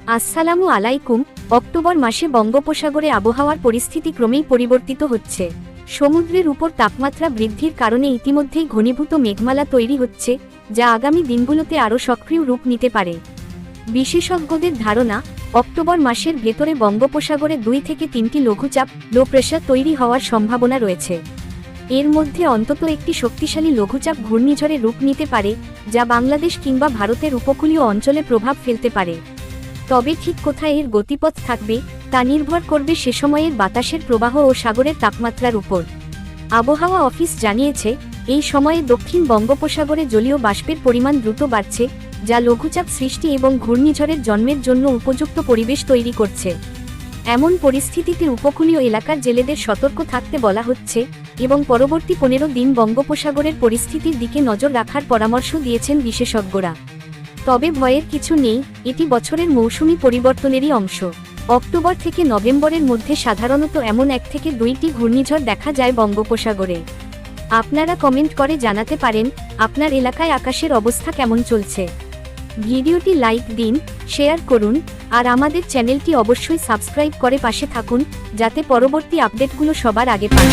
আসসালামু আলাইকুম। অক্টোবর মাসে বঙ্গোপসাগরে আবহাওয়ার পরিস্থিতি ক্রমেই পরিবর্তিত হচ্ছে। সমুদ্রের উপর তাপমাত্রা বৃদ্ধির কারণে ইতিমধ্যেই ঘনীভূত মেঘমালা তৈরি হচ্ছে, যা আগামী দিনগুলোতে আরও সক্রিয় রূপ নিতে পারে। বিশেষজ্ঞদের ধারণা, অক্টোবর মাসের ভেতরে বঙ্গোপসাগরে 2 থেকে 3টি লঘুচাপ লো প্রেশার তৈরি হওয়ার সম্ভাবনা রয়েছে। এর মধ্যে অন্তত একটি শক্তিশালী লঘুচাপ ঘূর্ণিঝড়ে রূপ নিতে পারে, যা বাংলাদেশ কিংবা ভারতের উপকূলীয় অঞ্চলে প্রভাব ফেলতে পারে। তবে ঠিক কোথায় এর গতিপথ থাকবে তা নির্ভর করবে সে সময়ের বাতাসের প্রবাহ ও সাগরের তাপমাত্রার উপর। আবহাওয়া অফিস জানিয়েছে, এই সময়ে দক্ষিণ বঙ্গোপসাগরে জলীয় বাষ্পের পরিমাণ দ্রুত বাড়ছে, যা লঘুচাপ সৃষ্টি এবং ঘূর্ণিঝড়ের জন্মের জন্য উপযুক্ত পরিবেশ তৈরি করছে। এমন পরিস্থিতিতে উপকূলীয় এলাকার জেলেদের সতর্ক থাকতে বলা হচ্ছে এবং পরবর্তী 15 দিন বঙ্গোপসাগরের পরিস্থিতির দিকে নজর রাখার পরামর্শ দিয়েছেন বিশেষজ্ঞরা। তবে ভয়ের কিছু নেই, এটি বছরের মৌসুমি পরিবর্তনেরই অংশ। অক্টোবর থেকে নভেম্বরের মধ্যে সাধারণত এমন 1 থেকে 2টি ঘূর্ণিঝড় দেখা যায় বঙ্গোপসাগরে। আপনারা কমেন্ট করে জানাতে পারেন আপনার এলাকায় আকাশের অবস্থা কেমন চলছে। ভিডিওটি লাইক দিন, শেয়ার করুন, আর আমাদের চ্যানেলটি অবশ্যই সাবস্ক্রাইব করে পাশে থাকুন, যাতে পরবর্তী আপডেটগুলো সবার আগে পান।